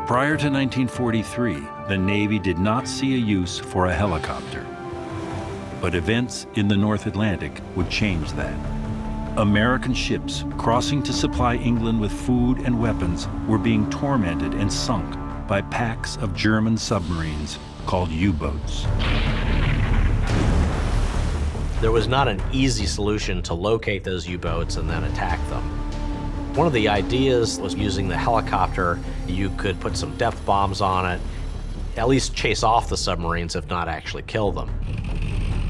Prior to 1943, the Navy did not see a use for a helicopter. But events in the North Atlantic would change that. American ships crossing to supply England with food and weapons were being tormented and sunk by packs of German submarines called U-boats. There was not an easy solution to locate those U-boats and then attack them. One of the ideas was using the helicopter. You could put some depth bombs on it, at least chase off the submarines, if not actually kill them.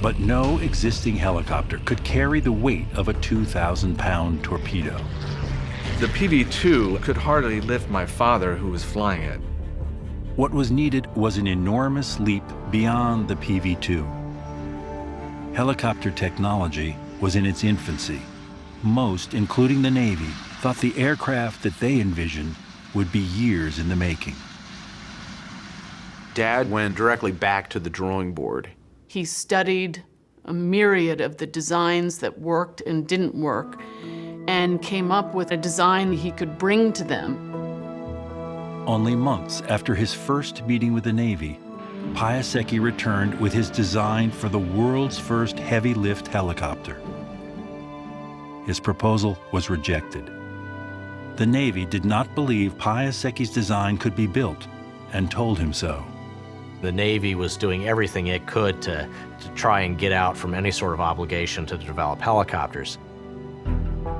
But no existing helicopter could carry the weight of a 2,000-pound torpedo. The PV-2 could hardly lift my father, who was flying it. What was needed was an enormous leap beyond the PV-2. Helicopter technology was in its infancy. Most, including the Navy, thought the aircraft that they envisioned would be years in the making. Dad went directly back to the drawing board. He studied a myriad of the designs that worked and didn't work and came up with a design he could bring to them. Only months after his first meeting with the Navy, Piasecki returned with his design for the world's first heavy-lift helicopter. His proposal was rejected. The Navy did not believe Piasecki's design could be built and told him so. The Navy was doing everything it could to try and get out from any sort of obligation to develop helicopters.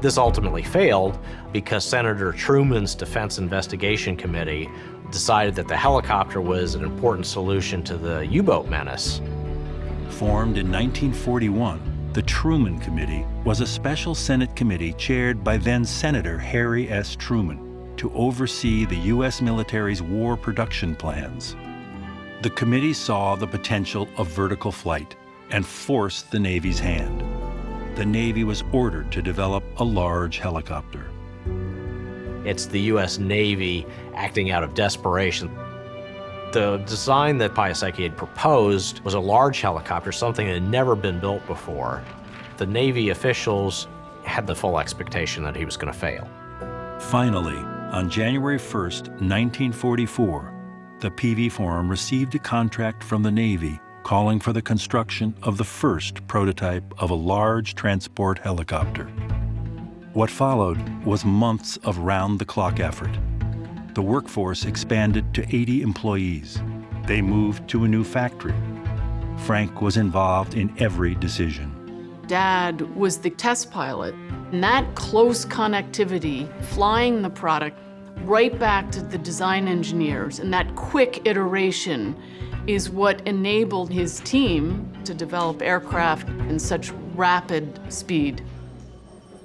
This ultimately failed because Senator Truman's Defense Investigation Committee decided that the helicopter was an important solution to the U-boat menace. Formed in 1941, the Truman Committee was a special Senate committee chaired by then-Senator Harry S. Truman to oversee the U.S. military's war production plans. The committee saw the potential of vertical flight and forced the Navy's hand. The Navy was ordered to develop a large helicopter. It's the U.S. Navy acting out of desperation. The design that Piasecki had proposed was a large helicopter, something that had never been built before. The Navy officials had the full expectation that he was going to fail. Finally, on January 1st, 1944, the PV Forum received a contract from the Navy calling for the construction of the first prototype of a large transport helicopter. What followed was months of round-the-clock effort. The workforce expanded to 80 employees. They moved to a new factory. Frank was involved in every decision. Dad was the test pilot, and that close connectivity, flying the product right back to the design engineers, and that quick iteration is what enabled his team to develop aircraft in such rapid speed.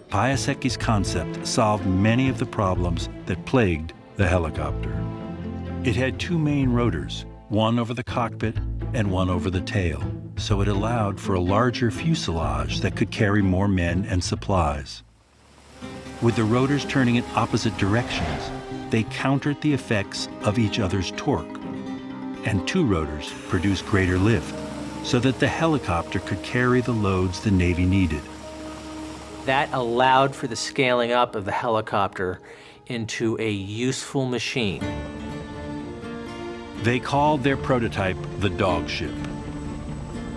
Piasecki's concept solved many of the problems that plagued the helicopter. It had two main rotors, one over the cockpit and one over the tail, so it allowed for a larger fuselage that could carry more men and supplies. With the rotors turning in opposite directions, they countered the effects of each other's torque. And two rotors produced greater lift, so that the helicopter could carry the loads the Navy needed. That allowed for the scaling up of the helicopter into a useful machine. They called their prototype the dog ship.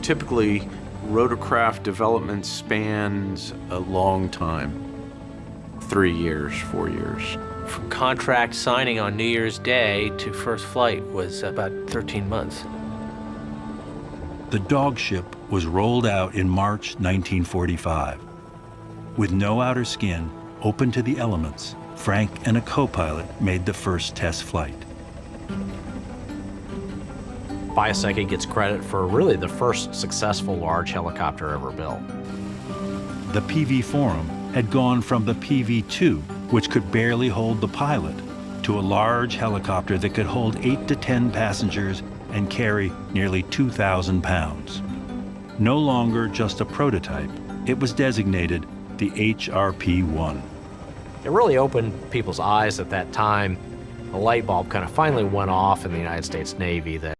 Typically, rotorcraft development spans a long time, 3 years, 4 years. From contract signing on New Year's Day to first flight was about 13 months. The dog ship was rolled out in March 1945. With no outer skin, open to the elements, Frank and a co-pilot made the first test flight. Piasecki gets credit for really the first successful large helicopter ever built. The PV Forum had gone from the PV-2, which could barely hold the pilot, to a large helicopter that could hold 8 to 10 passengers and carry nearly 2,000 pounds. No longer just a prototype, it was designated the HRP-1. It really opened people's eyes at that time. The light bulb kind of finally went off in the United States Navy that